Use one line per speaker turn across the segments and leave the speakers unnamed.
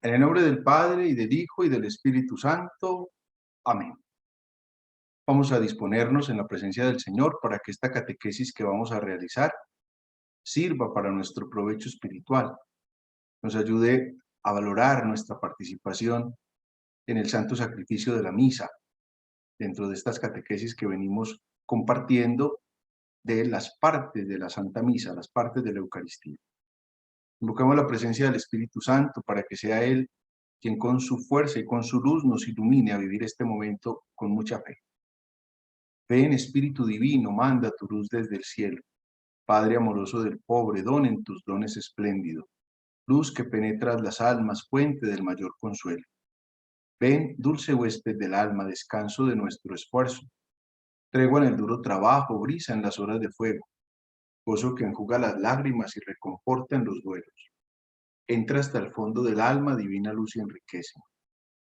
En el nombre del Padre, y del Hijo, y del Espíritu Santo. Amén. Vamos a disponernos en la presencia del Señor para que esta catequesis que vamos a realizar sirva para nuestro provecho espiritual, nos ayude a valorar nuestra participación en el santo sacrificio de la misa, dentro de estas catequesis que venimos compartiendo de las partes de la Santa Misa, las partes de la Eucaristía. Invocamos la presencia del Espíritu Santo para que sea Él quien con su fuerza y con su luz nos ilumine a vivir este momento con mucha fe. Ven, Espíritu Divino, manda tu luz desde el cielo. Padre amoroso del pobre, don en tus dones espléndido. Luz que penetras las almas, fuente del mayor consuelo. Ven, dulce huésped del alma, descanso de nuestro esfuerzo. Tregua en el duro trabajo, brisa en las horas de fuego. Gozo que enjuga las lágrimas y reconforta en los duelos. Entra hasta el fondo del alma, divina luz y enriquece.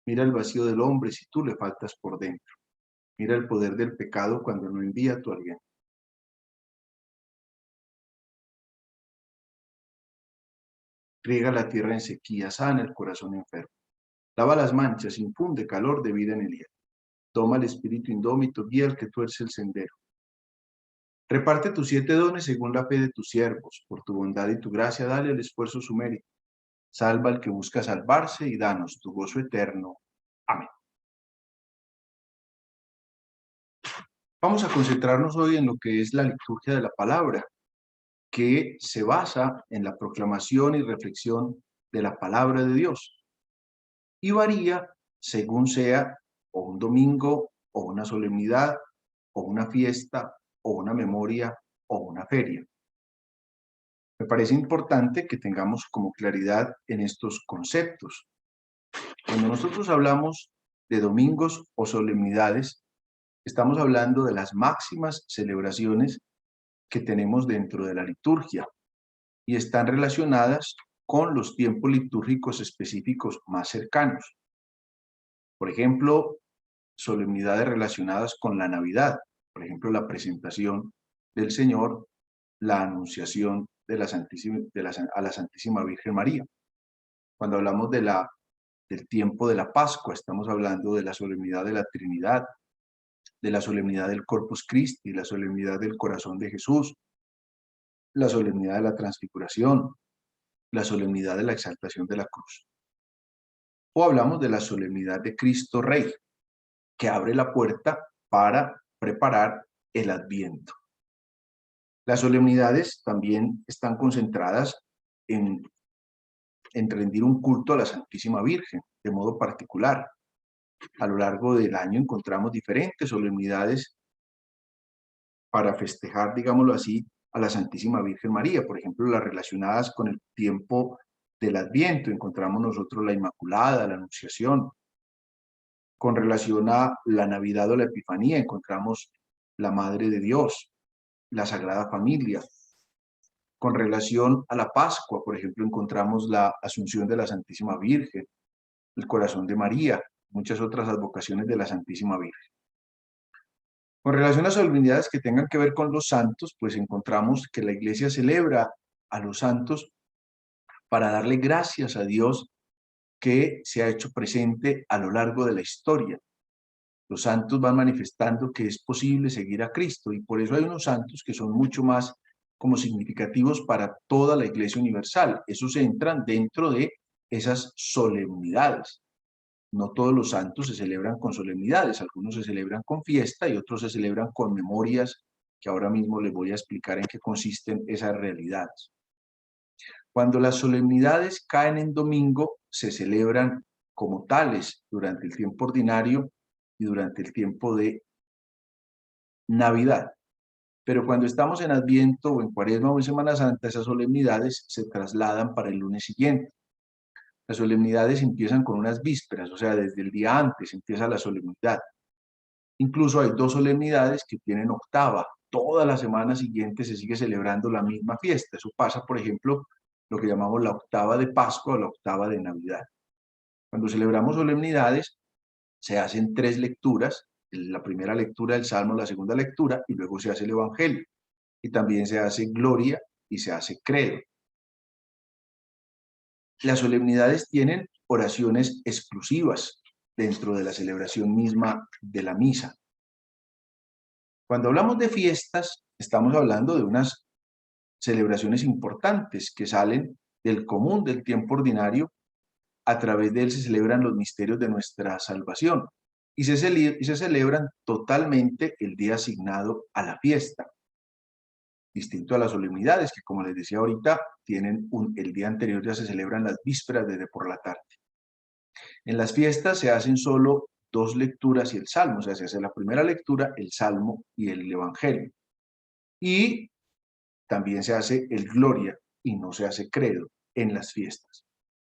Mira el vacío del hombre si tú le faltas por dentro. Mira el poder del pecado cuando no envía tu aliento. Riega la tierra en sequía, sana el corazón enfermo. Lava las manchas, infunde calor de vida en el hielo. Toma el espíritu indómito, guía al que tuerce el sendero. Reparte tus 7 dones según la fe de tus siervos. Por tu bondad y tu gracia, dale al esfuerzo su mérito. Salva al que busca salvarse y danos tu gozo eterno. Amén. Vamos a concentrarnos hoy en lo que es la liturgia de la palabra, que se basa en la proclamación y reflexión de la palabra de Dios y varía según sea o un domingo o una solemnidad o una fiesta o una memoria o una feria. Me parece importante que tengamos como claridad en estos conceptos. Cuando nosotros hablamos de domingos o solemnidades, estamos hablando de las máximas celebraciones que tenemos dentro de la liturgia y están relacionadas con los tiempos litúrgicos específicos más cercanos. Por ejemplo, solemnidades relacionadas con la Navidad, por ejemplo, la presentación del Señor, la anunciación de la Santísima, a la Santísima Virgen María. Cuando hablamos del tiempo de la Pascua, estamos hablando de la solemnidad de la Trinidad, de la solemnidad del Corpus Christi, la solemnidad del Corazón de Jesús, la solemnidad de la Transfiguración, la solemnidad de la Exaltación de la Cruz. O hablamos de la solemnidad de Cristo Rey, que abre la puerta para preparar el Adviento. Las solemnidades también están concentradas en rendir un culto a la Santísima Virgen, de modo particular. A lo largo del año encontramos diferentes solemnidades para festejar, digámoslo así, a la Santísima Virgen María. Por ejemplo, las relacionadas con el tiempo del Adviento. Encontramos nosotros la Inmaculada, la Anunciación. Con relación a la Navidad o la Epifanía, encontramos la Madre de Dios, la Sagrada Familia. Con relación a la Pascua, por ejemplo, encontramos la Asunción de la Santísima Virgen, el Corazón de María, muchas otras advocaciones de la Santísima Virgen. Con relación a solemnidades que tengan que ver con los santos, pues encontramos que la Iglesia celebra a los santos para darle gracias a Dios que se ha hecho presente a lo largo de la historia. Los santos van manifestando que es posible seguir a Cristo y por eso hay unos santos que son mucho más como significativos para toda la Iglesia universal. Esos entran dentro de esas solemnidades. No todos los santos se celebran con solemnidades, algunos se celebran con fiesta y otros se celebran con memorias, que ahora mismo les voy a explicar en qué consisten esas realidades. Cuando las solemnidades caen en domingo, se celebran como tales durante el tiempo ordinario y durante el tiempo de Navidad. Pero cuando estamos en Adviento o en Cuaresma o en Semana Santa, esas solemnidades se trasladan para el lunes siguiente. Las solemnidades empiezan con unas vísperas, o sea, desde el día antes empieza la solemnidad. Incluso hay 2 solemnidades que tienen octava. Toda la semana siguiente se sigue celebrando la misma fiesta. Eso pasa, por ejemplo, lo que llamamos la octava de Pascua o la octava de Navidad. Cuando celebramos solemnidades, se hacen 3 lecturas. La primera lectura del Salmo, la segunda lectura, y luego se hace el Evangelio. Y también se hace Gloria y se hace Credo. Las solemnidades tienen oraciones exclusivas dentro de la celebración misma de la misa. Cuando hablamos de fiestas, estamos hablando de unas celebraciones importantes que salen del común del tiempo ordinario. A través de él se celebran los misterios de nuestra salvación y se celebran totalmente el día asignado a la fiesta, distinto a las solemnidades que, como les decía ahorita, tienen el día anterior, ya se celebran las vísperas desde por la tarde. En las fiestas se hacen solo dos lecturas y el salmo, o sea, se hace la primera lectura, el salmo y el evangelio. Y también se hace el gloria y no se hace credo en las fiestas.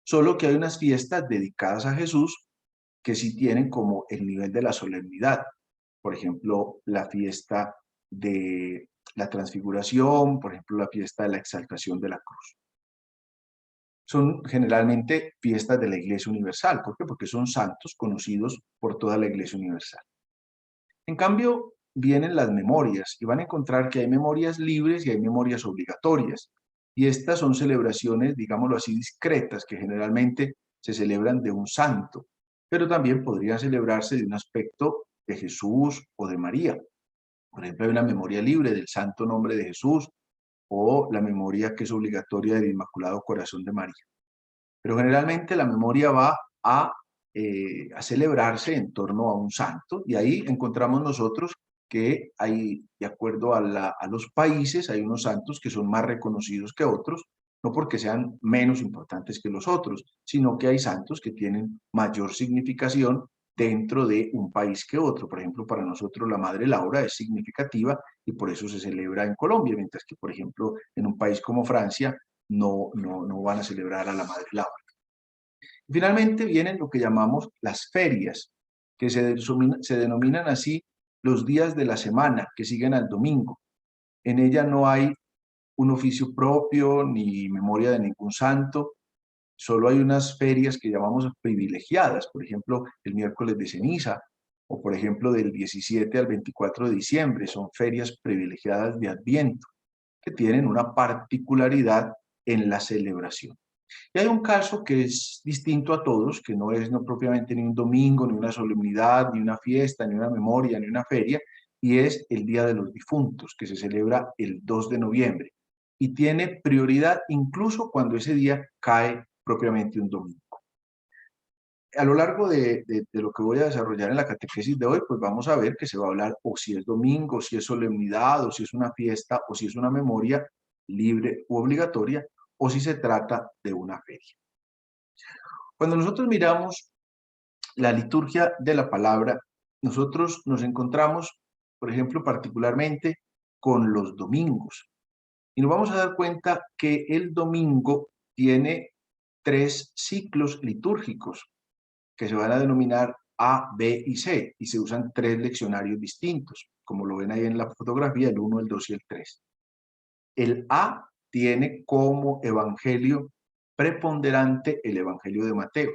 Solo que hay unas fiestas dedicadas a Jesús que sí tienen como el nivel de la solemnidad. Por ejemplo, la fiesta de la transfiguración, por ejemplo, la fiesta de la exaltación de la cruz. Son generalmente fiestas de la Iglesia Universal. ¿Por qué? Porque son santos conocidos por toda la Iglesia Universal. En cambio, vienen las memorias y van a encontrar que hay memorias libres y hay memorias obligatorias. Y estas son celebraciones, digámoslo así, discretas, que generalmente se celebran de un santo, pero también podrían celebrarse de un aspecto de Jesús o de María. Por ejemplo, hay una memoria libre del santo nombre de Jesús o la memoria que es obligatoria del Inmaculado Corazón de María. Pero generalmente la memoria va a celebrarse en torno a un santo, y ahí encontramos nosotros que hay, de acuerdo a los países, hay unos santos que son más reconocidos que otros, no porque sean menos importantes que los otros, sino que hay santos que tienen mayor significación dentro de un país que otro. Por ejemplo, para nosotros la Madre Laura es significativa y por eso se celebra en Colombia, mientras que, por ejemplo, en un país como Francia no van a celebrar a la Madre Laura. Finalmente vienen lo que llamamos las ferias, que se denominan así los días de la semana que siguen al domingo. En ella no hay un oficio propio ni memoria de ningún santo, solo hay unas ferias que llamamos privilegiadas, por ejemplo, el miércoles de ceniza, o por ejemplo del 17 al 24 de diciembre, son ferias privilegiadas de Adviento, que tienen una particularidad en la celebración. Y hay un caso que es distinto a todos, que no es propiamente ni un domingo, ni una solemnidad, ni una fiesta, ni una memoria, ni una feria, y es el Día de los Difuntos, que se celebra el 2 de noviembre. Y tiene prioridad incluso cuando ese día cae propiamente un domingo. A lo largo de lo que voy a desarrollar en la catequesis de hoy, pues vamos a ver que se va a hablar o si es domingo, o si es solemnidad, o si es una fiesta, o si es una memoria libre u obligatoria, o si se trata de una feria. Cuando nosotros miramos la liturgia de la palabra, nosotros nos encontramos, por ejemplo, particularmente con los domingos. Y nos vamos a dar cuenta que el domingo tiene 3 ciclos litúrgicos que se van a denominar A, B y C, y se usan 3 leccionarios distintos, como lo ven ahí en la fotografía, el 1, el 2 y el 3. El A tiene como evangelio preponderante el evangelio de Mateo.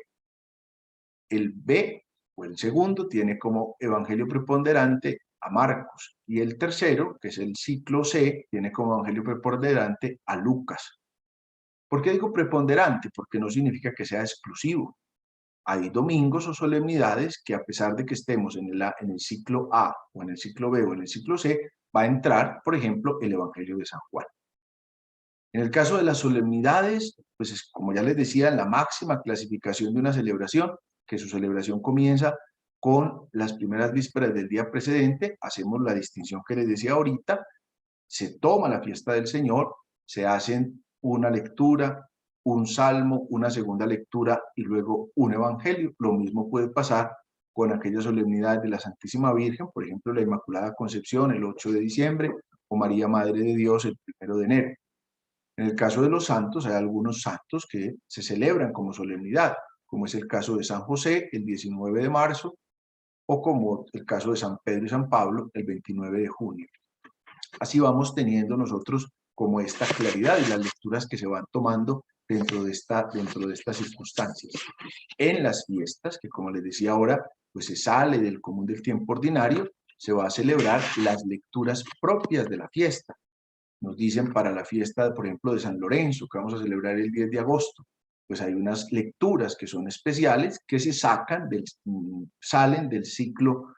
El B, o el segundo, tiene como evangelio preponderante a Marcos. Y el tercero, que es el ciclo C, tiene como evangelio preponderante a Lucas. ¿Por qué digo preponderante? Porque no significa que sea exclusivo. Hay domingos o solemnidades que, a pesar de que estemos en el ciclo A, o en el ciclo B, o en el ciclo C, va a entrar, por ejemplo, el evangelio de San Juan. En el caso de las solemnidades, pues es, como ya les decía, la máxima clasificación de una celebración, que su celebración comienza con las primeras vísperas del día precedente. Hacemos la distinción que les decía ahorita, se toma la fiesta del Señor, se hacen una lectura, un salmo, una segunda lectura y luego un evangelio. Lo mismo puede pasar con aquellas solemnidades de la Santísima Virgen, por ejemplo, la Inmaculada Concepción el 8 de diciembre o María Madre de Dios el 1 de enero. En el caso de los santos, hay algunos santos que se celebran como solemnidad, como es el caso de San José el 19 de marzo, o como el caso de San Pedro y San Pablo el 29 de junio. Así vamos teniendo nosotros como esta claridad y las lecturas que se van tomando dentro de estas circunstancias. En las fiestas, que como les decía ahora, pues se sale del común del tiempo ordinario, se va a celebrar las lecturas propias de la fiesta. Nos dicen para la fiesta, por ejemplo, de San Lorenzo, que vamos a celebrar el 10 de agosto. pues hay unas lecturas que son especiales que se salen del ciclo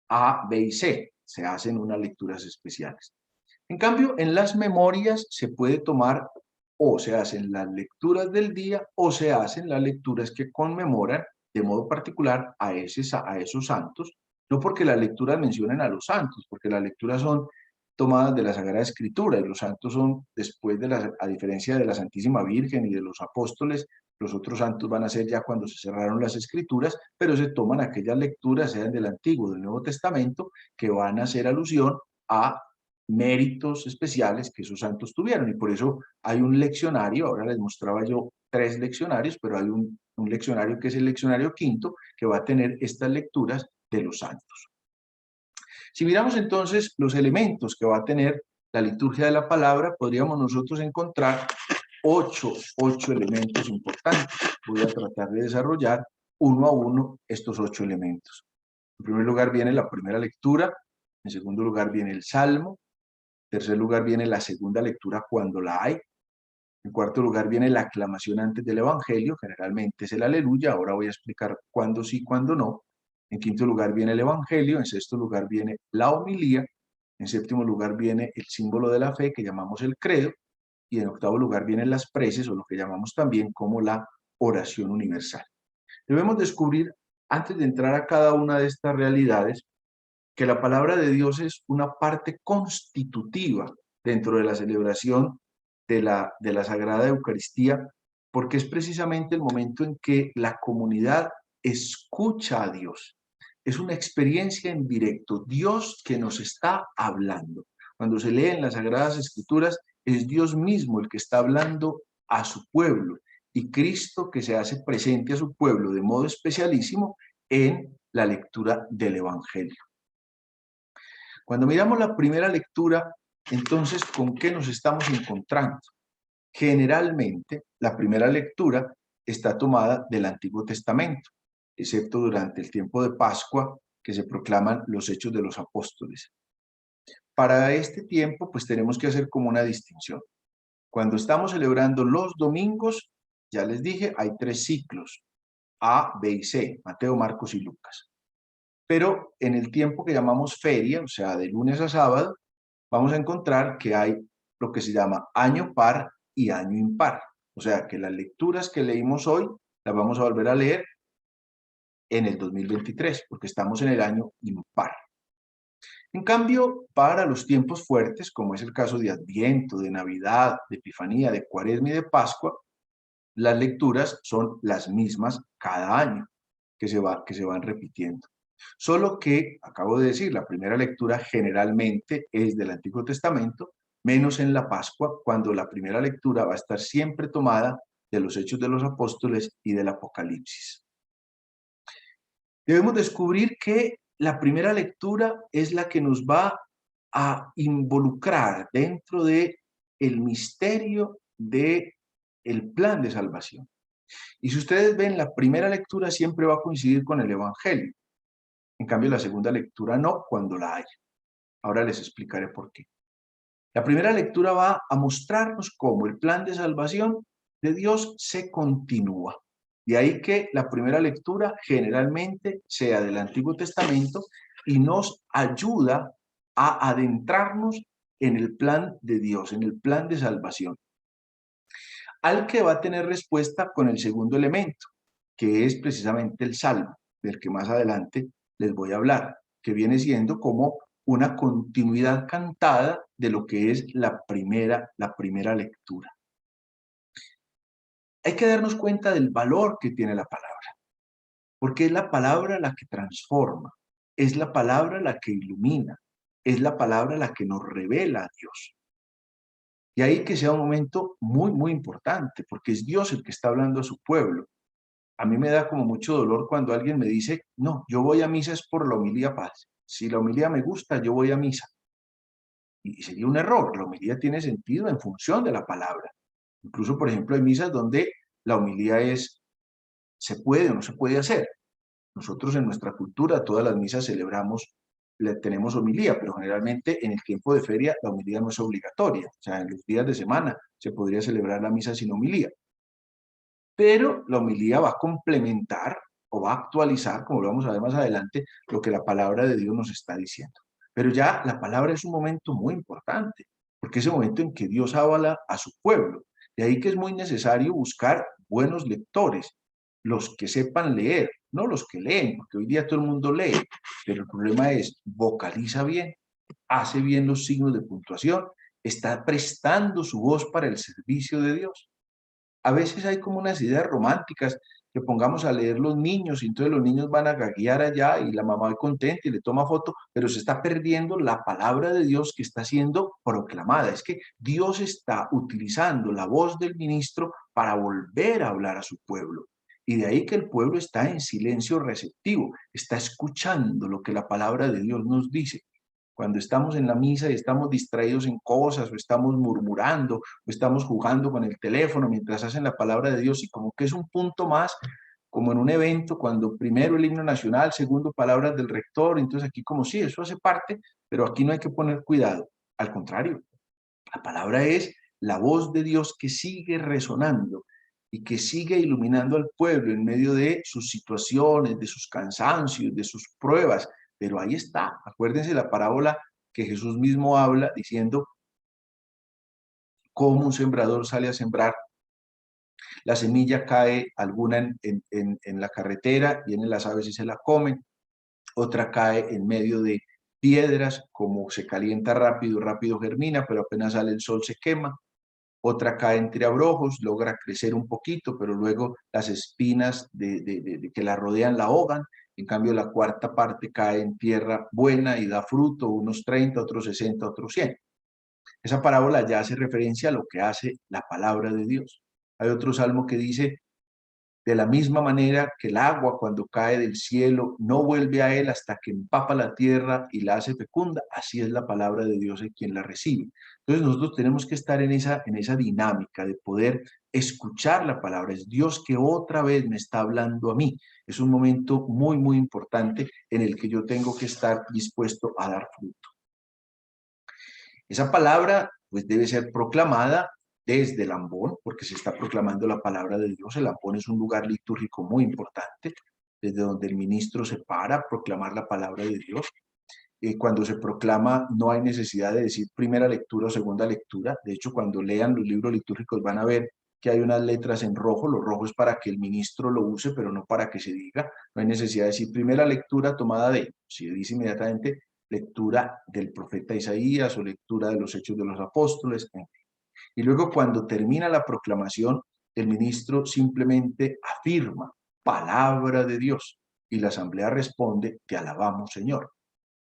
A, B y C. Se hacen unas lecturas especiales. En cambio, en las memorias se puede tomar o se hacen las lecturas del día o se hacen las lecturas que conmemoran de modo particular a esos santos, no porque las lecturas mencionen a los santos, porque las lecturas son tomadas de la Sagrada Escritura y los santos son después a diferencia de la Santísima Virgen y de los apóstoles, los otros santos van a ser ya cuando se cerraron las escrituras, pero se toman aquellas lecturas, sean del Antiguo o del Nuevo Testamento, que van a hacer alusión a méritos especiales que esos santos tuvieron. Y por eso hay un leccionario, ahora les mostraba yo 3 leccionarios, pero hay un leccionario que es el leccionario quinto, que va a tener estas lecturas de los santos. Si miramos entonces los elementos que va a tener la liturgia de la palabra, podríamos nosotros encontrar ocho elementos importantes. Voy a tratar de desarrollar uno a uno estos 8 elementos. En primer lugar viene la primera lectura, en segundo lugar viene el salmo, en tercer lugar viene la segunda lectura cuando la hay, en cuarto lugar viene la aclamación antes del evangelio, generalmente es el aleluya, ahora voy a explicar cuándo sí, cuándo no. En quinto lugar viene el evangelio, en sexto lugar viene la homilía, en séptimo lugar viene el símbolo de la fe que llamamos el credo, y en octavo lugar vienen las preces o lo que llamamos también como la oración universal. Debemos descubrir, antes de entrar a cada una de estas realidades, que la palabra de Dios es una parte constitutiva dentro de la celebración de la Sagrada Eucaristía, porque es precisamente el momento en que la comunidad escucha a Dios. Es una experiencia en directo, Dios que nos está hablando. Cuando se lee en las Sagradas Escrituras, es Dios mismo el que está hablando a su pueblo y Cristo que se hace presente a su pueblo de modo especialísimo en la lectura del Evangelio. Cuando miramos la primera lectura, entonces, ¿con qué nos estamos encontrando? Generalmente, la primera lectura está tomada del Antiguo Testamento, excepto durante el tiempo de Pascua, que se proclaman los Hechos de los Apóstoles. Para este tiempo, pues tenemos que hacer como una distinción. Cuando estamos celebrando los domingos, ya les dije, hay 3 ciclos, A, B y C, Mateo, Marcos y Lucas. Pero en el tiempo que llamamos feria, o sea, de lunes a sábado, vamos a encontrar que hay lo que se llama año par y año impar. O sea, que las lecturas que leímos hoy las vamos a volver a leer en el 2023, porque estamos en el año impar. En cambio, para los tiempos fuertes, como es el caso de Adviento, de Navidad, de Epifanía, de Cuaresma y de Pascua, las lecturas son las mismas cada año, que se van repitiendo. Solo que, acabo de decir, la primera lectura generalmente es del Antiguo Testamento, menos en la Pascua, cuando la primera lectura va a estar siempre tomada de los Hechos de los Apóstoles y del Apocalipsis. Debemos descubrir que la primera lectura es la que nos va a involucrar dentro de el misterio de el plan de salvación. Y si ustedes ven, la primera lectura siempre va a coincidir con el Evangelio. En cambio, la segunda lectura no, cuando la haya. Ahora les explicaré por qué. La primera lectura va a mostrarnos cómo el plan de salvación de Dios se continúa. De ahí que la primera lectura generalmente sea del Antiguo Testamento y nos ayuda a adentrarnos en el plan de Dios, en el plan de salvación, al que va a tener respuesta con el segundo elemento, que es precisamente el Salmo, del que más adelante les voy a hablar, que viene siendo como una continuidad cantada de lo que es la primera lectura. Hay que darnos cuenta del valor que tiene la palabra, porque es la palabra la que transforma, es la palabra la que ilumina, es la palabra la que nos revela a Dios. Y ahí que sea un momento muy, muy importante, porque es Dios el que está hablando a su pueblo. A mí me da como mucho dolor cuando alguien me dice, no, yo voy a misa es por la homilía paz. Si la homilía me gusta, yo voy a misa. Y sería un error. La homilía tiene sentido en función de la palabra. Incluso, por ejemplo, hay misas donde la homilía se puede o no se puede hacer. Nosotros en nuestra cultura, todas las misas celebramos, tenemos homilía, pero generalmente en el tiempo de feria la homilía no es obligatoria. O sea, en los días de semana se podría celebrar la misa sin homilía. pero la homilía va a complementar o va a actualizar, como lo vamos a ver más adelante, lo que la palabra de Dios nos está diciendo. Pero ya la palabra es un momento muy importante, porque es el momento en que Dios habla a su pueblo. De ahí que es muy necesario buscar buenos lectores, los que sepan leer, no los que leen, porque hoy día todo el mundo lee, pero el problema es, vocaliza bien, hace bien los signos de puntuación, está prestando su voz para el servicio de Dios. A veces hay como unas ideas románticas que pongamos a leer los niños y entonces los niños van a gaguear allá y la mamá va contenta y le toma foto, pero se está perdiendo la palabra de Dios que está siendo proclamada. Es que Dios está utilizando la voz del ministro para volver a hablar a su pueblo. Y de ahí que el pueblo está en silencio receptivo, está escuchando lo que la palabra de Dios nos dice. Cuando estamos en la misa y estamos distraídos en cosas, o estamos murmurando, o estamos jugando con el teléfono mientras hacen la palabra de Dios, y como que es un punto más, como en un evento, cuando primero el himno nacional, segundo palabras del rector, entonces aquí como sí, eso hace parte, pero aquí no hay que poner cuidado. Al contrario, la palabra es la voz de Dios que sigue resonando y que sigue iluminando al pueblo en medio de sus situaciones, de sus cansancios, de sus pruebas. Pero ahí está. Acuérdense la parábola que Jesús mismo habla diciendo cómo un sembrador sale a sembrar. La semilla cae alguna en la carretera, vienen las aves y se la comen. Otra cae en medio de piedras, como se calienta rápido, rápido germina, pero apenas sale el sol se quema. Otra cae entre abrojos, logra crecer un poquito, pero luego las espinas de que la rodean la ahogan. En cambio, la cuarta parte cae en tierra buena y da fruto, unos 30, otros 60, otros 100. Esa parábola ya hace referencia a lo que hace la palabra de Dios. Hay otro salmo que dice, de la misma manera que el agua cuando cae del cielo no vuelve a él hasta que empapa la tierra y la hace fecunda, así es la palabra de Dios en quien la recibe. Entonces nosotros tenemos que estar en esa dinámica de poder escuchar la palabra. Es Dios que otra vez me está hablando a mí. Es un momento muy, muy importante en el que yo tengo que estar dispuesto a dar fruto. Esa palabra pues debe ser proclamada desde el ambón, porque se está proclamando la palabra de Dios. El ambón es un lugar litúrgico muy importante, desde donde el ministro se para a proclamar la palabra de Dios. Cuando se proclama no hay necesidad de decir primera lectura o segunda lectura. De hecho, cuando lean los libros litúrgicos van a ver que hay unas letras en rojo. Lo rojo es para que el ministro lo use, pero no para que se diga. No hay necesidad de decir primera lectura tomada de, si dice inmediatamente lectura del profeta Isaías o lectura de los Hechos de los Apóstoles. Y luego cuando termina la proclamación, el ministro simplemente afirma palabra de Dios y la asamblea responde, te alabamos, Señor.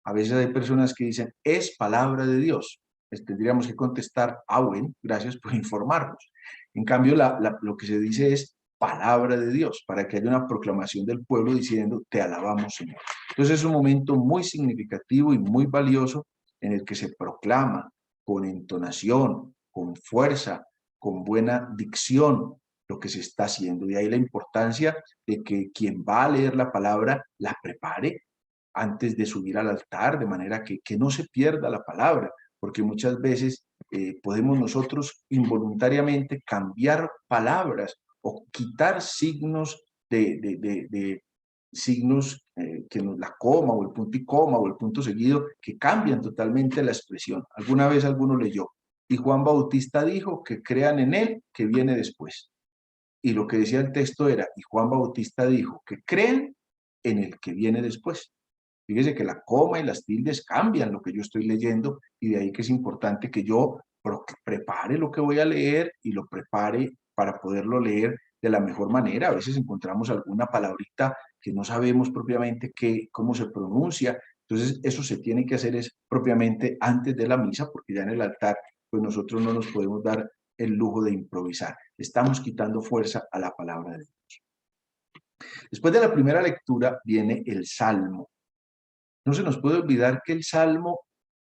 A veces hay personas que dicen, es palabra de Dios. Les tendríamos que contestar, bueno, gracias por informarnos. En cambio, lo que se dice es palabra de Dios, para que haya una proclamación del pueblo diciendo, te alabamos, Señor. Entonces es un momento muy significativo y muy valioso en el que se proclama con entonación, con fuerza, con buena dicción lo que se está haciendo. De ahí la importancia de que quien va a leer la palabra la prepare antes de subir al altar, de manera que no se pierda la palabra, porque muchas veces podemos nosotros involuntariamente cambiar palabras o quitar signos de signos que nos, la coma o el punto y coma o el punto seguido, que cambian totalmente la expresión. Alguna vez alguno leyó, y Juan Bautista dijo que crean en él que viene después. Y lo que decía el texto era, y Juan Bautista dijo que crean en el que viene después. Fíjese que la coma y las tildes cambian lo que yo estoy leyendo y de ahí que es importante que yo prepare lo que voy a leer y lo prepare para poderlo leer de la mejor manera. A veces encontramos alguna palabrita que no sabemos propiamente cómo se pronuncia. Entonces eso se tiene que hacer es propiamente antes de la misa porque ya en el altar pues nosotros no nos podemos dar el lujo de improvisar. Estamos quitando fuerza a la palabra de Dios. Después de la primera lectura viene el Salmo. No se nos puede olvidar que el Salmo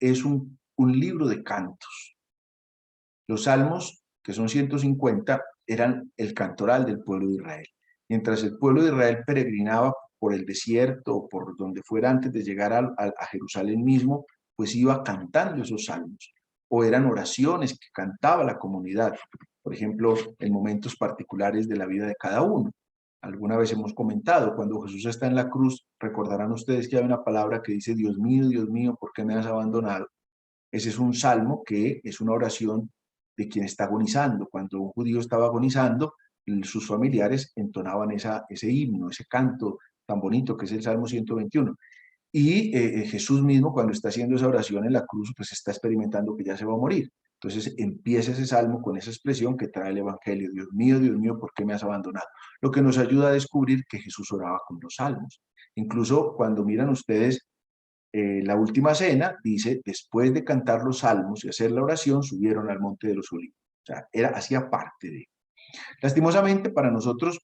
es un libro de cantos. Los salmos, que son 150, eran el cantoral del pueblo de Israel. Mientras el pueblo de Israel peregrinaba por el desierto o por donde fuera antes de llegar a Jerusalén mismo, pues iba cantando esos salmos. O eran oraciones que cantaba la comunidad. por ejemplo, en momentos particulares de la vida de cada uno. Alguna vez hemos comentado, cuando Jesús está en la cruz, recordarán ustedes que hay una palabra que dice, Dios mío, ¿por qué me has abandonado? Ese es un salmo que es una oración de quien está agonizando. Cuando un judío estaba agonizando, sus familiares entonaban ese himno, ese canto tan bonito que es el Salmo 121. Y Jesús mismo, cuando está haciendo esa oración en la cruz, pues está experimentando que ya se va a morir. Entonces empieza ese salmo con esa expresión que trae el Evangelio. Dios mío, ¿por qué me has abandonado? Lo que nos ayuda a descubrir que Jesús oraba con los salmos. Incluso cuando miran ustedes la última cena, dice, después de cantar los salmos y hacer la oración, subieron al monte de los olivos. O sea, hacía parte de. Lastimosamente para nosotros,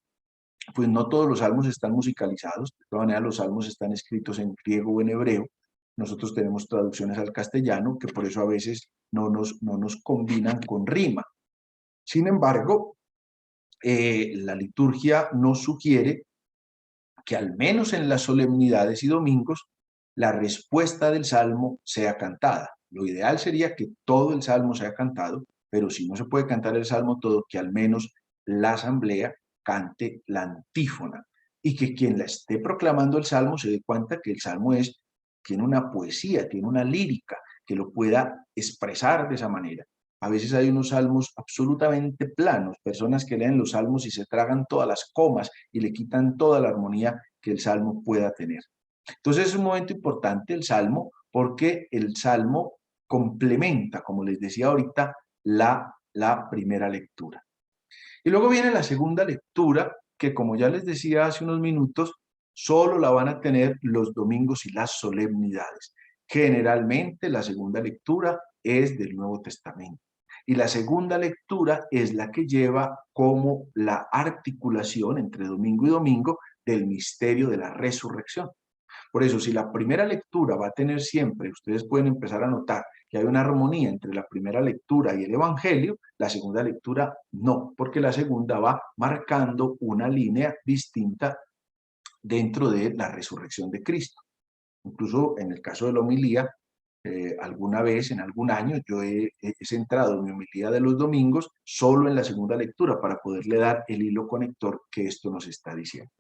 pues no todos los salmos están musicalizados, de todas maneras los salmos están escritos en griego o en hebreo. Nosotros tenemos traducciones al castellano que por eso a veces no nos combinan con rima. Sin embargo, la liturgia nos sugiere que al menos en las solemnidades y domingos, la respuesta del salmo sea cantada. Lo ideal sería que todo el salmo sea cantado, pero si no se puede cantar el salmo todo, que al menos la asamblea cante la antífona y que quien la esté proclamando el salmo se dé cuenta que el salmo tiene una poesía, tiene una lírica, que lo pueda expresar de esa manera. A veces hay unos salmos absolutamente planos, personas que leen los salmos y se tragan todas las comas y le quitan toda la armonía que el salmo pueda tener. Entonces es un momento importante el salmo porque el salmo complementa, como les decía ahorita, la primera lectura. Y luego viene la segunda lectura, que como ya les decía hace unos minutos, solo la van a tener los domingos y las solemnidades. Generalmente la segunda lectura es del Nuevo Testamento. Y la segunda lectura es la que lleva como la articulación entre domingo y domingo del misterio de la resurrección. Por eso, si la primera lectura va a tener siempre, ustedes pueden empezar a notar que hay una armonía entre la primera lectura y el Evangelio, la segunda lectura no, porque la segunda va marcando una línea distinta dentro de la resurrección de Cristo. Incluso en el caso de la homilía, alguna vez, en algún año, yo he centrado mi homilía de los domingos solo en la segunda lectura para poderle dar el hilo conector que esto nos está diciendo.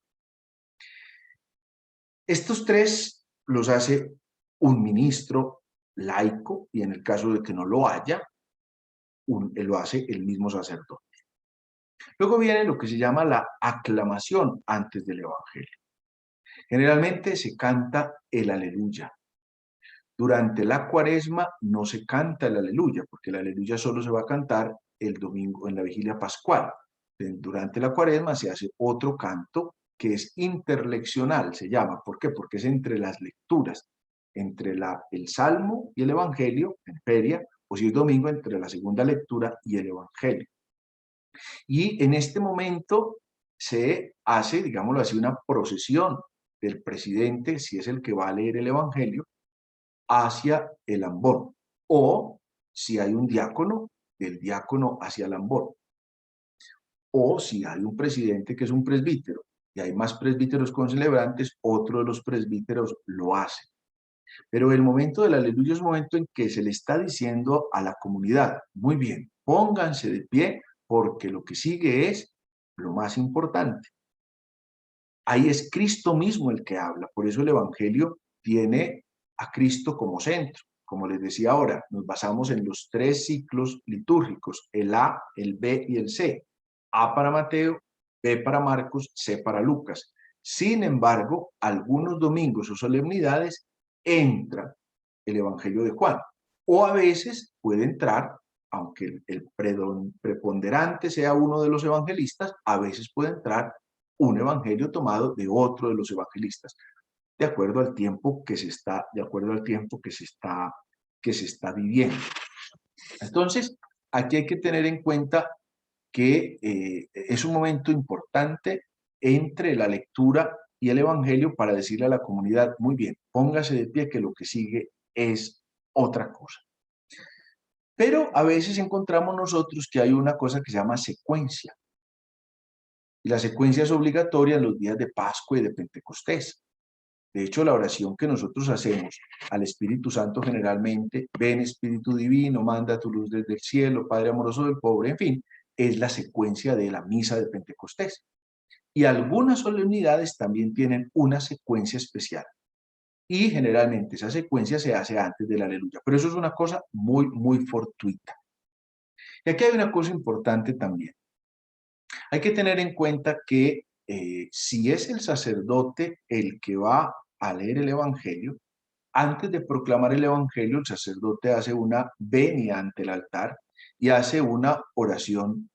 Estos tres los hace un ministro laico y en el caso de que no lo haya, lo hace el mismo sacerdote. Luego viene lo que se llama la aclamación antes del Evangelio. Generalmente se canta el aleluya. Durante la cuaresma no se canta el aleluya, porque el aleluya solo se va a cantar el domingo en la vigilia pascual. Durante la cuaresma se hace otro canto que es interleccional, se llama. ¿Por qué? Porque es entre las lecturas, entre el Salmo y el Evangelio, en feria, o si es domingo, entre la segunda lectura y el Evangelio. Y en este momento se hace, digámoslo así, una procesión del presidente, si es el que va a leer el Evangelio, hacia el ambón. O si hay un diácono, del diácono hacia el ambón. O si hay un presidente que es un presbítero y hay más presbíteros concelebrantes, otro de los presbíteros lo hace. Pero el momento del aleluya es un momento en que se le está diciendo a la comunidad, muy bien, pónganse de pie porque lo que sigue es lo más importante. Ahí es Cristo mismo el que habla, por eso el Evangelio tiene a Cristo como centro. Como les decía ahora, nos basamos en los tres ciclos litúrgicos, el A, el B y el C. A para Mateo, B para Marcos, C para Lucas. Sin embargo, algunos domingos o solemnidades entra el Evangelio de Juan. O a veces puede entrar, aunque el preponderante sea uno de los evangelistas, a veces puede entrar un evangelio tomado de otro de los evangelistas, de acuerdo al tiempo que se está, que se está viviendo. Entonces, aquí hay que tener en cuenta que es un momento importante entre la lectura y el evangelio para decirle a la comunidad, muy bien, póngase de pie que lo que sigue es otra cosa. Pero a veces encontramos nosotros que hay una cosa que se llama secuencia. Y la secuencia es obligatoria en los días de Pascua y de Pentecostés. De hecho, la oración que nosotros hacemos al Espíritu Santo generalmente, ven Espíritu Divino, manda tu luz desde el cielo, Padre amoroso del pobre, en fin, es la secuencia de la misa de Pentecostés. Y algunas solemnidades también tienen una secuencia especial. Y generalmente esa secuencia se hace antes del aleluya. Pero eso es una cosa muy, muy fortuita. Y aquí hay una cosa importante también. Hay que tener en cuenta que si es el sacerdote el que va a leer el Evangelio, antes de proclamar el Evangelio, el sacerdote hace una venia ante el altar y hace una oración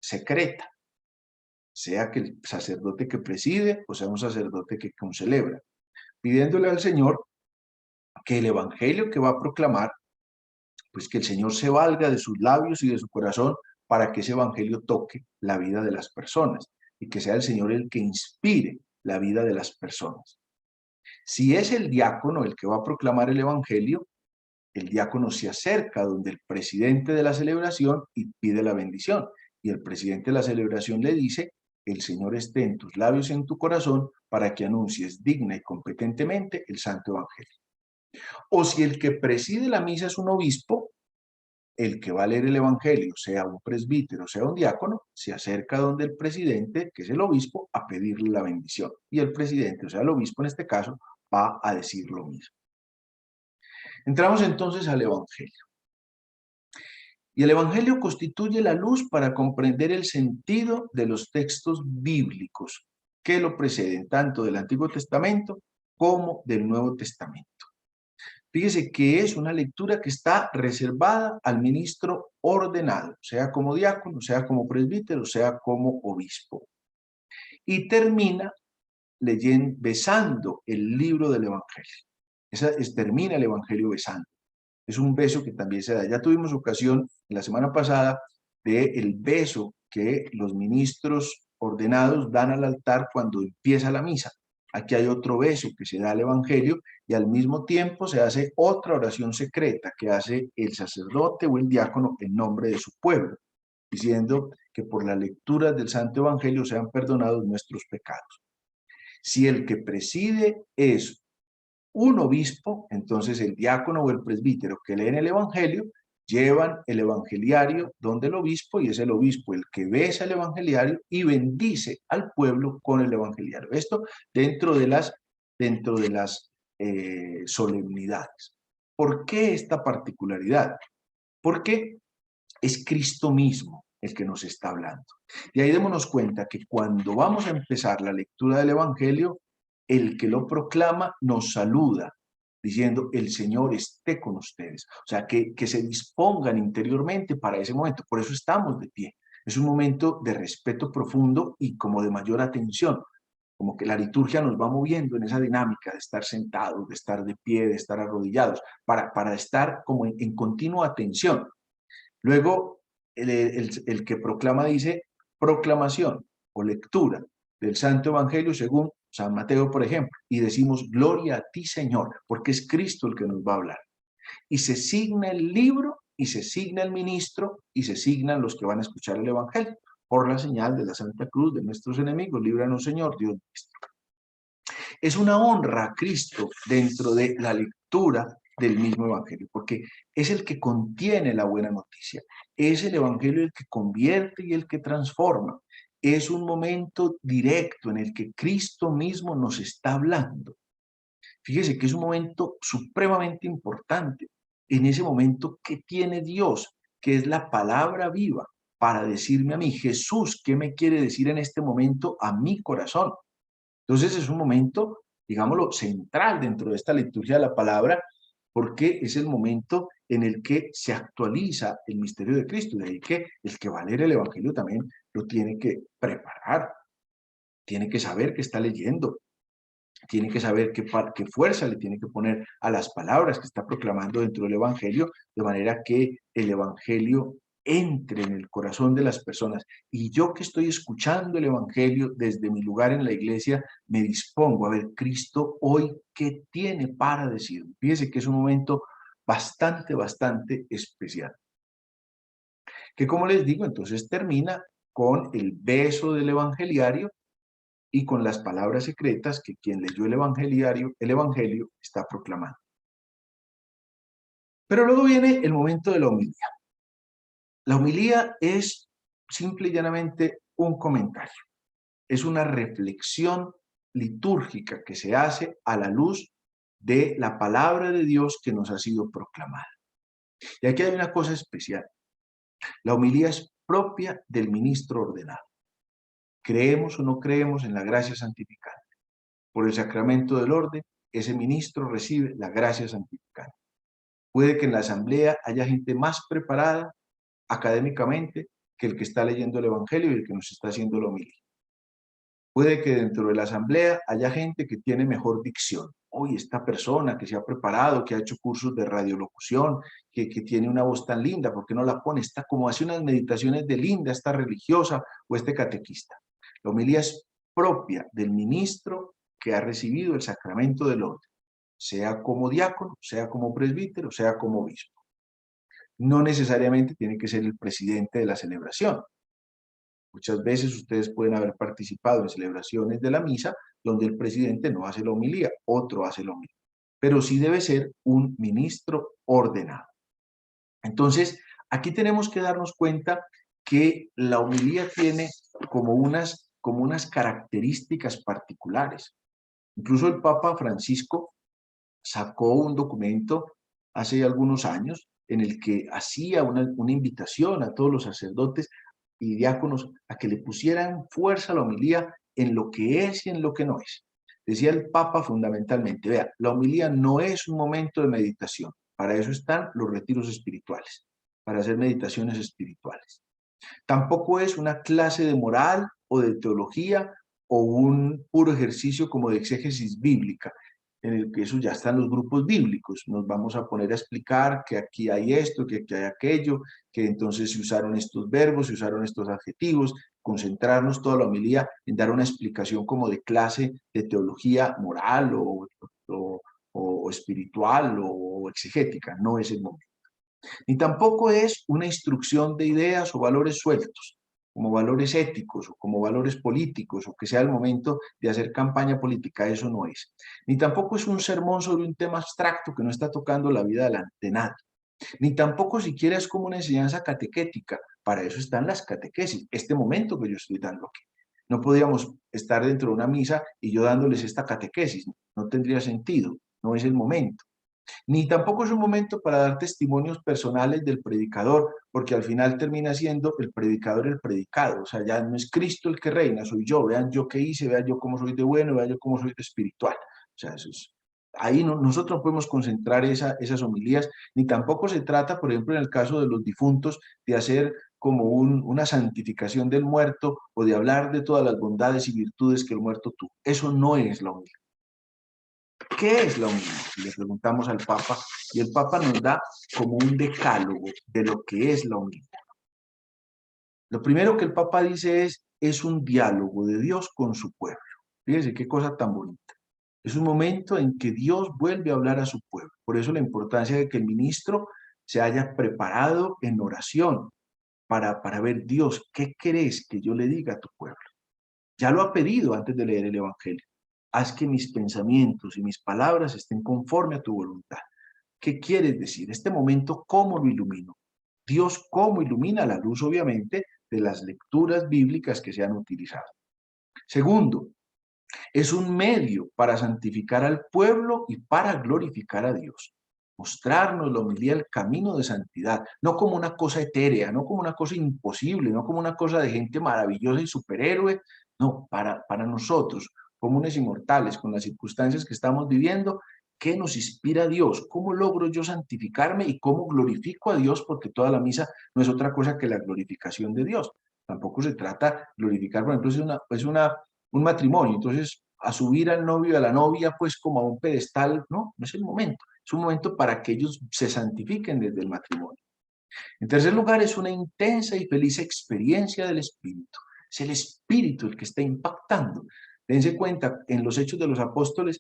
secreta, sea que el sacerdote que preside o sea un sacerdote que celebra, pidiéndole al Señor que el Evangelio que va a proclamar, pues que el Señor se valga de sus labios y de su corazón para que ese Evangelio toque la vida de las personas y que sea el Señor el que inspire la vida de las personas. Si es el diácono el que va a proclamar el Evangelio, el diácono se acerca donde el presidente de la celebración y pide la bendición. Y el presidente de la celebración le dice: el Señor esté en tus labios y en tu corazón para que anuncies digna y competentemente el Santo Evangelio. O si el que preside la misa es un obispo, el que va a leer el Evangelio, sea un presbítero, sea un diácono, se acerca donde el presidente, que es el obispo, a pedirle la bendición. Y el presidente, o sea, el obispo en este caso, va a decir lo mismo. Entramos entonces al Evangelio. Y el Evangelio constituye la luz para comprender el sentido de los textos bíblicos que lo preceden, tanto del Antiguo Testamento como del Nuevo Testamento. Fíjese que es una lectura que está reservada al ministro ordenado, sea como diácono, sea como presbítero, sea como obispo. Y termina besando el libro del Evangelio. Termina el Evangelio besando. Es un beso que también se da. Ya tuvimos ocasión la semana pasada del beso que los ministros ordenados dan al altar cuando empieza la misa. Aquí hay otro beso que se da al Evangelio y al mismo tiempo se hace otra oración secreta que hace el sacerdote o el diácono en nombre de su pueblo, diciendo que por la lectura del Santo Evangelio sean perdonados nuestros pecados. Si el que preside es un obispo, entonces el diácono o el presbítero que leen el Evangelio llevan el evangeliario donde el obispo y es el obispo el que besa el evangeliario y bendice al pueblo con el evangeliario. Esto dentro de las solemnidades. ¿Por qué esta particularidad? Porque es Cristo mismo el que nos está hablando. Y ahí démonos cuenta que cuando vamos a empezar la lectura del Evangelio, el que lo proclama nos saluda diciendo: el Señor esté con ustedes. O sea, que se dispongan interiormente para ese momento. Por eso estamos de pie. Es un momento de respeto profundo y como de mayor atención. Como que la liturgia nos va moviendo en esa dinámica de estar sentados, de estar de pie, de estar arrodillados, para estar como en continua atención. Luego, el que proclama dice proclamación o lectura del Santo Evangelio según San Mateo, por ejemplo, y decimos: gloria a ti, Señor, porque es Cristo el que nos va a hablar. Y se signa el libro, y se signa el ministro, y se signan los que van a escuchar el Evangelio, por la señal de la Santa Cruz de nuestros enemigos. Líbranos, Señor, Dios nuestro. Es una honra a Cristo dentro de la lectura del mismo Evangelio, porque es el que contiene la buena noticia, es el Evangelio el que convierte y el que transforma. Es un momento directo en el que Cristo mismo nos está hablando. Fíjese que es un momento supremamente importante. En ese momento, ¿qué tiene Dios? Que es la palabra viva para decirme a mí: Jesús, ¿qué me quiere decir en este momento a mi corazón? Entonces es un momento, digámoslo, central dentro de esta liturgia de la palabra, porque es el momento en el que se actualiza el misterio de Cristo. De ahí que el que va a leer el Evangelio también lo tiene que preparar, tiene que saber qué está leyendo, tiene que saber qué fuerza le tiene que poner a las palabras que está proclamando dentro del Evangelio, de manera que el Evangelio entre en el corazón de las personas. Y yo que estoy escuchando el Evangelio desde mi lugar en la iglesia, me dispongo a ver Cristo hoy qué tiene para decir. Fíjese que es un momento bastante especial. Que como les digo, entonces termina con el beso del evangeliario y con las palabras secretas que quien leyó el evangelio está proclamando. Pero luego viene el momento de la homilía. La homilía es simple y llanamente un comentario. Es una reflexión litúrgica que se hace a la luz de la palabra de Dios que nos ha sido proclamada. Y aquí hay una cosa especial. La homilía es propia del ministro ordenado. Creemos o no creemos en la gracia santificante. Por el sacramento del orden, ese ministro recibe la gracia santificante. Puede que en la asamblea haya gente más preparada académicamente que el que está leyendo el Evangelio y el que nos está haciendo la homilía. Puede que dentro de la asamblea haya gente que tiene mejor dicción. Hoy esta persona que se ha preparado, que ha hecho cursos de radiolocución, que tiene una voz tan linda, ¿por qué no la pone? Está como hace unas meditaciones de linda, esta religiosa o este catequista. La homilía es propia del ministro que ha recibido el sacramento del orden, sea como diácono, sea como presbítero, sea como obispo. No necesariamente tiene que ser el presidente de la celebración. Muchas veces ustedes pueden haber participado en celebraciones de la misa donde el presidente no hace la homilía, otro hace la homilía, pero sí debe ser un ministro ordenado. Entonces, aquí tenemos que darnos cuenta que la homilía tiene como unas características particulares. Incluso el Papa Francisco sacó un documento hace algunos años en el que hacía una invitación a todos los sacerdotes y diáconos a que le pusieran fuerza a la homilía en lo que es y en lo que no es. Decía el Papa fundamentalmente, vea, la homilía no es un momento de meditación, para eso están los retiros espirituales, para hacer meditaciones espirituales. Tampoco es una clase de moral o de teología o un puro ejercicio como de exégesis bíblica, en el que eso ya están los grupos bíblicos. Nos vamos a poner a explicar que aquí hay esto, que aquí hay aquello, que entonces se usaron estos verbos, se usaron estos adjetivos, concentrarnos toda la homilía en dar una explicación como de clase de teología moral o espiritual o exegética. No es el momento. Ni tampoco es una instrucción de ideas o valores sueltos, como valores éticos o como valores políticos, o que sea el momento de hacer campaña política, eso no es. Ni tampoco es un sermón sobre un tema abstracto que no está tocando la vida de nadie. Ni tampoco siquiera es como una enseñanza catequética, para eso están las catequesis, este momento que yo estoy dando aquí. No podríamos estar dentro de una misa y yo dándoles esta catequesis, no tendría sentido, no es el momento. Ni tampoco es un momento para dar testimonios personales del predicador, porque al final termina siendo el predicador el predicado. O sea, ya no es Cristo el que reina, soy yo. Vean yo qué hice, vean yo cómo soy de bueno, vean yo cómo soy de espiritual. O sea, eso es, ahí no, nosotros no podemos concentrar esas homilías, ni tampoco se trata, por ejemplo, en el caso de los difuntos, de hacer como una santificación del muerto o de hablar de todas las bondades y virtudes que el muerto tuvo. Eso no es la homilía. ¿Qué es la humildad? Le preguntamos al Papa y el Papa nos da como un decálogo de lo que es la humildad. Lo primero que el Papa dice es un diálogo de Dios con su pueblo. Fíjense qué cosa tan bonita. Es un momento en que Dios vuelve a hablar a su pueblo. Por eso la importancia de que el ministro se haya preparado en oración para ver, Dios, ¿qué querés que yo le diga a tu pueblo? Ya lo ha pedido antes de leer el Evangelio. Haz que mis pensamientos y mis palabras estén conforme a tu voluntad. ¿Qué quieres decir? Este momento, ¿cómo lo ilumino? Dios, ¿cómo ilumina la luz, obviamente, de las lecturas bíblicas que se han utilizado? Segundo, es un medio para santificar al pueblo y para glorificar a Dios. Mostrarnos la humildad, el camino de santidad, no como una cosa etérea, no como una cosa imposible, no como una cosa de gente maravillosa y superhéroe, no, para nosotros, comunes y mortales, con las circunstancias que estamos viviendo, ¿qué nos inspira a Dios? ¿Cómo logro yo santificarme y cómo glorifico a Dios? Porque toda la misa no es otra cosa que la glorificación de Dios. Tampoco se trata de glorificar, por ejemplo, un matrimonio, entonces a subir al novio y a la novia pues como a un pedestal, no es el momento, es un momento para que ellos se santifiquen desde el matrimonio. En tercer lugar, es una intensa y feliz experiencia del Espíritu, es el Espíritu el que está impactando. Dense cuenta, en los Hechos de los Apóstoles,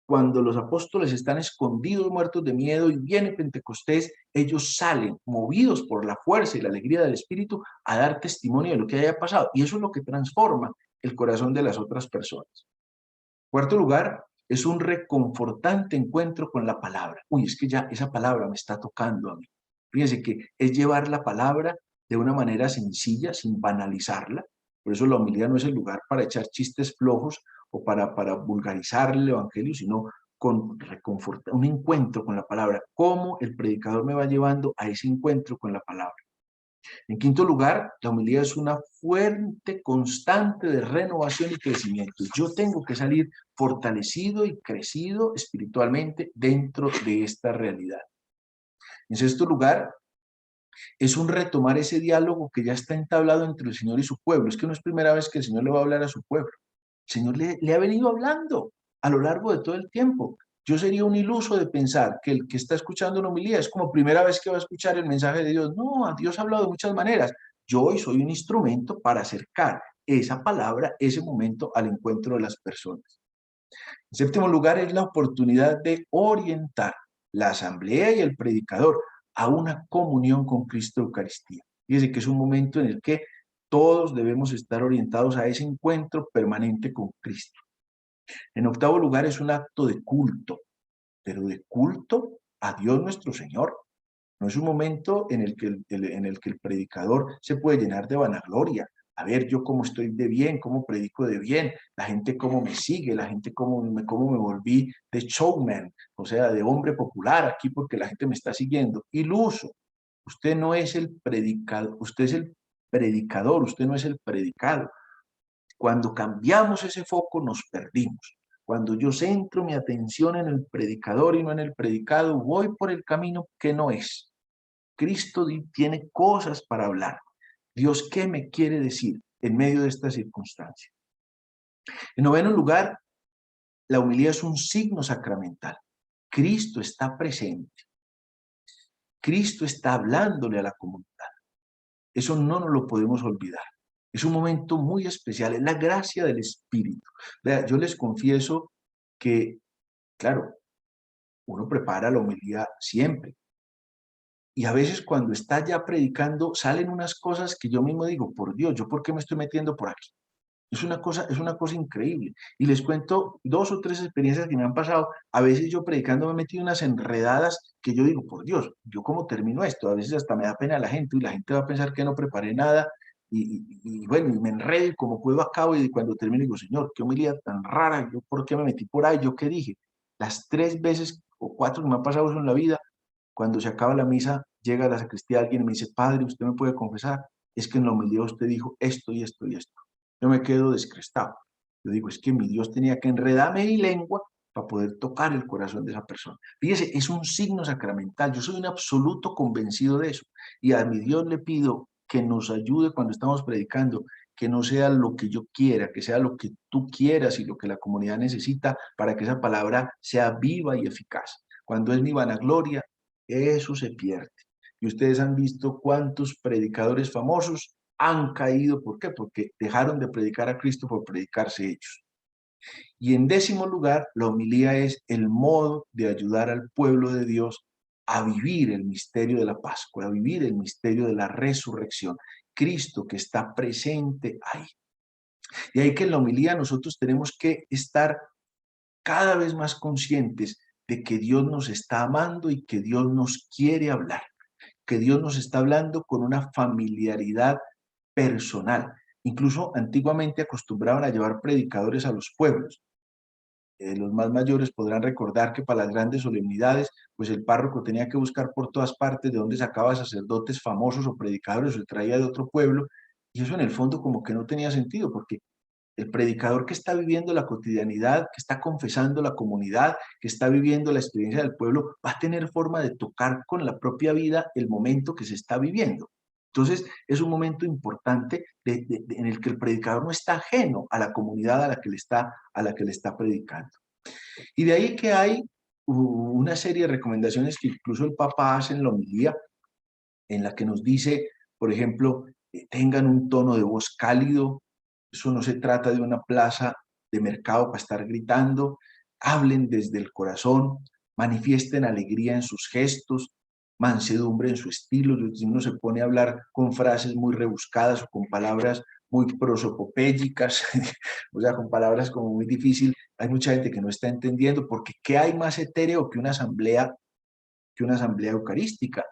cuando los apóstoles están escondidos, muertos de miedo, y viene Pentecostés, ellos salen movidos por la fuerza y la alegría del Espíritu a dar testimonio de lo que haya pasado. Y eso es lo que transforma el corazón de las otras personas. Cuarto lugar, es un reconfortante encuentro con la palabra. Uy, es que ya esa palabra me está tocando a mí. Fíjense que es llevar la palabra de una manera sencilla, sin banalizarla. Por eso la homilía no es el lugar para echar chistes flojos o para vulgarizar el evangelio, sino con un encuentro con la palabra, cómo el predicador me va llevando a ese encuentro con la palabra. En quinto lugar, la humildad es una fuente constante de renovación y crecimiento. Yo tengo que salir fortalecido y crecido espiritualmente dentro de esta realidad. En sexto lugar, es un retomar ese diálogo que ya está entablado entre el Señor y su pueblo. Es que no es primera vez que el Señor le va a hablar a su pueblo. El Señor le ha venido hablando a lo largo de todo el tiempo. Yo sería un iluso de pensar que el que está escuchando una homilía es como primera vez que va a escuchar el mensaje de Dios. No, a Dios ha hablado de muchas maneras. Yo hoy soy un instrumento para acercar esa palabra, ese momento al encuentro de las personas. En séptimo lugar, es la oportunidad de orientar la asamblea y el predicador a una comunión con Cristo Eucaristía. Fíjese que es un momento en el que todos debemos estar orientados a ese encuentro permanente con Cristo. En octavo lugar, es un acto de culto, pero de culto a Dios nuestro Señor. No es un momento en el que el predicador se puede llenar de vanagloria. A ver, yo cómo estoy de bien, cómo predico de bien, la gente cómo me sigue, la gente cómo me volví de showman, o sea, de hombre popular aquí porque la gente me está siguiendo. Iluso. Usted no es el predicador, usted es el predicador, usted no es el predicado. Cuando cambiamos ese foco nos perdimos. Cuando yo centro mi atención en el predicador y no en el predicado, voy por el camino que no es. Cristo tiene cosas para hablar. Dios, ¿qué me quiere decir en medio de esta circunstancia? En noveno lugar, la humildad es un signo sacramental. Cristo está presente. Cristo está hablándole a la comunidad. Eso no nos lo podemos olvidar. Es un momento muy especial, es la gracia del Espíritu. Vea, yo les confieso que, claro, uno prepara la humildad siempre. Y a veces cuando está ya predicando, salen unas cosas que yo mismo digo, por Dios, ¿yo por qué me estoy metiendo por aquí? Es una cosa increíble. Y les cuento dos o tres experiencias que me han pasado. A veces yo predicando me he metido unas enredadas que yo digo, por Dios, ¿yo cómo termino esto? A veces hasta me da pena a la gente y la gente va a pensar que no preparé nada. Y bueno, y me enredo y como puedo acabo y cuando termino digo, Señor, qué humildad tan rara, ¿yo por qué me metí por ahí? ¿Yo qué dije? Las tres veces o cuatro que me han pasado eso en la vida, cuando se acaba la misa, llega a la sacristía alguien y me dice, Padre, ¿usted me puede confesar? Es que en la humildad usted dijo esto y esto y esto. Yo me quedo descrestado. Yo digo, es que mi Dios tenía que enredarme mi lengua para poder tocar el corazón de esa persona. Fíjese, es un signo sacramental. Yo soy un absoluto convencido de eso. Y a mi Dios le pido que nos ayude cuando estamos predicando, que no sea lo que yo quiera, que sea lo que tú quieras y lo que la comunidad necesita para que esa palabra sea viva y eficaz. Cuando es mi vanagloria, eso se pierde. Y ustedes han visto cuántos predicadores famosos han caído. ¿Por qué? Porque dejaron de predicar a Cristo por predicarse ellos. Y en décimo lugar, la homilía es el modo de ayudar al pueblo de Dios a vivir el misterio de la Pascua, a vivir el misterio de la resurrección. Cristo que está presente ahí. Y ahí que en la homilía nosotros tenemos que estar cada vez más conscientes de que Dios nos está amando y que Dios nos quiere hablar, que Dios nos está hablando con una familiaridad personal. Incluso antiguamente acostumbraban a llevar predicadores a los pueblos. Los más mayores podrán recordar que para las grandes solemnidades, pues el párroco tenía que buscar por todas partes de dónde sacaba sacerdotes famosos o predicadores, o traía de otro pueblo, y eso en el fondo como que no tenía sentido, porque el predicador que está viviendo la cotidianidad, que está confesando la comunidad, que está viviendo la experiencia del pueblo, va a tener forma de tocar con la propia vida el momento que se está viviendo. Entonces, es un momento importante en el que el predicador no está ajeno a la comunidad a la que le está predicando. Y de ahí que hay una serie de recomendaciones que incluso el Papa hace en la homilía, en la que nos dice, por ejemplo, tengan un tono de voz cálido. Eso no se trata de una plaza de mercado para estar gritando. Hablen desde el corazón, manifiesten alegría en sus gestos, mansedumbre en su estilo. Si uno se pone a hablar con frases muy rebuscadas o con palabras muy prosopopélicas, o sea, con palabras como muy difícil, hay mucha gente que no está entendiendo, porque ¿qué hay más etéreo que una asamblea eucarística?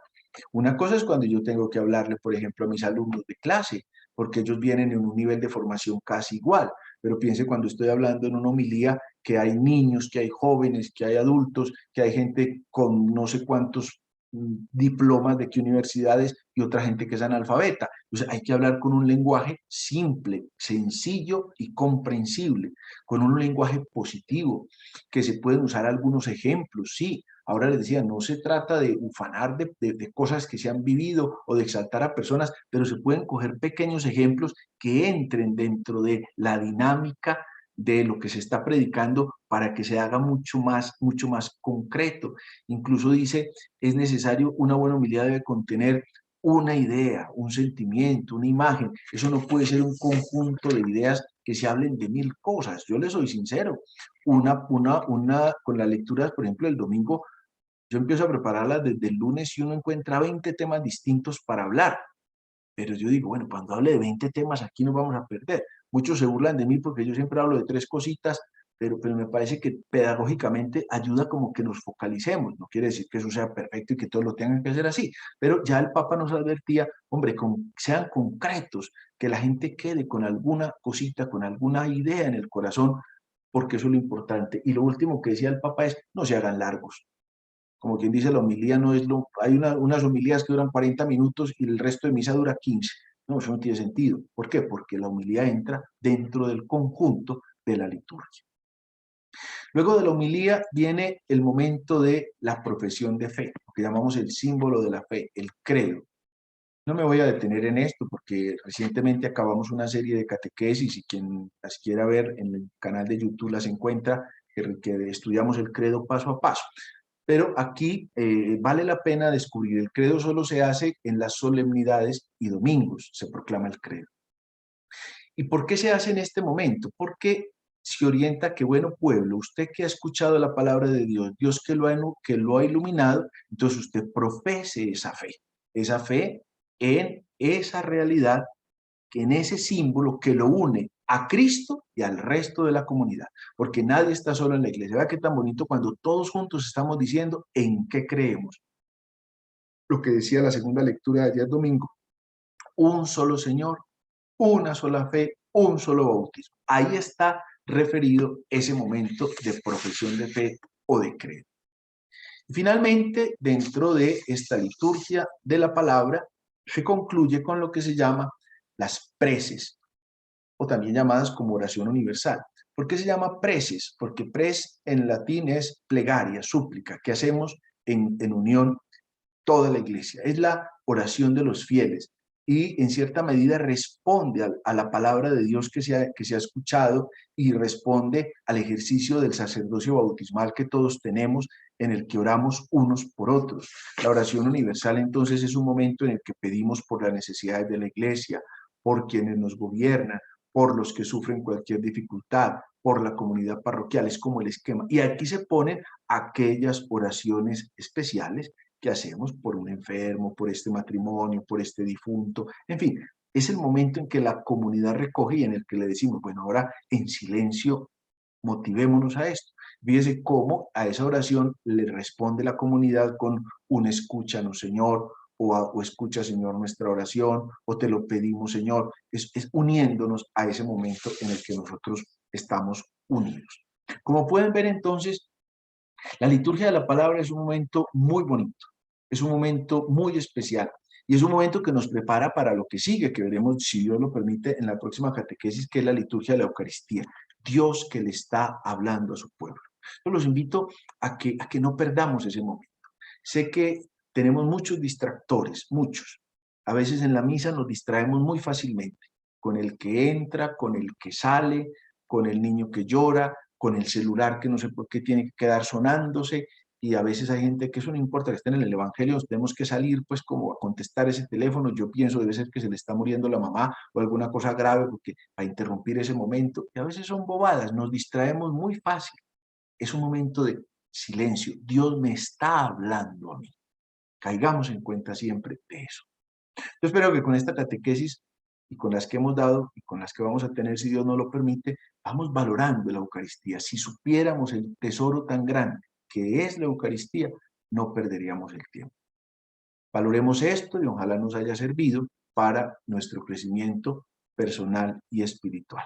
Una cosa es cuando yo tengo que hablarle, por ejemplo, a mis alumnos de clase, porque ellos vienen en un nivel de formación casi igual, pero piense cuando estoy hablando en una homilía que hay niños, que hay jóvenes, que hay adultos, que hay gente con no sé cuántos diplomas de qué universidades y otra gente que es analfabeta. Entonces hay que hablar con un lenguaje simple, sencillo y comprensible, con un lenguaje positivo, que se pueden usar algunos ejemplos, sí. Ahora les decía, no se trata de ufanar de cosas que se han vivido o de exaltar a personas, pero se pueden coger pequeños ejemplos que entren dentro de la dinámica de lo que se está predicando para que se haga mucho más concreto. Incluso dice, es necesario, una buena humildad debe contener una idea, un sentimiento, una imagen. Eso no puede ser un conjunto de ideas que se hablen de mil cosas. Yo les soy sincero, con las lecturas, por ejemplo, el domingo, yo empiezo a prepararlas desde el lunes y uno encuentra 20 temas distintos para hablar. Pero yo digo, bueno, cuando hable de 20 temas, aquí nos vamos a perder. Muchos se burlan de mí porque yo siempre hablo de tres cositas, pero me parece que pedagógicamente ayuda como que nos focalicemos. No quiere decir que eso sea perfecto y que todos lo tengan que hacer así, pero ya el Papa nos advertía, hombre, sean concretos, que la gente quede con alguna cosita, con alguna idea en el corazón, porque eso es lo importante. Y lo último que decía el Papa es, no se hagan largos. Como quien dice, la homilía no es lo... Hay unas homilías que duran 40 minutos y el resto de misa dura 15. No, eso no tiene sentido. ¿Por qué? Porque la homilía entra dentro del conjunto de la liturgia. Luego de la homilía viene el momento de la profesión de fe, lo que llamamos el símbolo de la fe, el credo. No me voy a detener en esto porque recientemente acabamos una serie de catequesis y quien las quiera ver en el canal de YouTube las encuentra, que estudiamos el credo paso a paso. Pero aquí vale la pena descubrir, el credo solo se hace en las solemnidades y domingos, se proclama el credo. ¿Y por qué se hace en este momento? Porque se orienta que, bueno, pueblo, usted que ha escuchado la palabra de Dios, Dios que lo ha iluminado, entonces usted profese esa fe en esa realidad, que en ese símbolo que lo une a Cristo y al resto de la comunidad, porque nadie está solo en la iglesia. Vea qué tan bonito cuando todos juntos estamos diciendo en qué creemos. Lo que decía la segunda lectura de ayer domingo, un solo Señor, una sola fe, un solo bautismo. Ahí está referido ese momento de profesión de fe o de credo. Finalmente, dentro de esta liturgia de la palabra, se concluye con lo que se llama las preces, o también llamadas como oración universal. ¿Por qué se llama preces? Porque pres en latín es plegaria, súplica, que hacemos en unión toda la iglesia. Es la oración de los fieles y en cierta medida responde a la palabra de Dios que se ha escuchado y responde al ejercicio del sacerdocio bautismal que todos tenemos, en el que oramos unos por otros. La oración universal entonces es un momento en el que pedimos por las necesidades de la iglesia, por quienes nos gobiernan, por los que sufren cualquier dificultad, por la comunidad parroquial, es como el esquema. Y aquí se ponen aquellas oraciones especiales que hacemos por un enfermo, por este matrimonio, por este difunto, en fin, es el momento en que la comunidad recoge y en el que le decimos, bueno, ahora en silencio motivémonos a esto. Fíjese cómo a esa oración le responde la comunidad con un escúchanos, Señor, o escucha, Señor, nuestra oración, o te lo pedimos, Señor. Es uniéndonos a ese momento en el que nosotros estamos unidos. Como pueden ver entonces, la liturgia de la palabra es un momento muy bonito, es un momento muy especial y es un momento que nos prepara para lo que sigue, que veremos, si Dios lo permite, en la próxima catequesis, que es la liturgia de la Eucaristía. Dios que le está hablando a su pueblo. Yo los invito a que no perdamos ese momento. Sé que tenemos muchos distractores, muchos. A veces en la misa nos distraemos muy fácilmente, con el que entra, con el que sale, con el niño que llora, con el celular que no sé por qué tiene que quedar sonándose, y a veces hay gente que eso no importa, que estén en el evangelio, nos tenemos que salir pues como a contestar ese teléfono. Yo pienso debe ser que se le está muriendo la mamá o alguna cosa grave, porque a interrumpir ese momento, y a veces son bobadas, nos distraemos muy fácil. Es un momento de silencio. Dios me está hablando a mí. Caigamos en cuenta siempre de eso. Yo espero que con esta catequesis y con las que hemos dado y con las que vamos a tener, si Dios nos lo permite, vamos valorando la Eucaristía. Si supiéramos el tesoro tan grande que es la Eucaristía, no perderíamos el tiempo. Valoremos esto y ojalá nos haya servido para nuestro crecimiento personal y espiritual.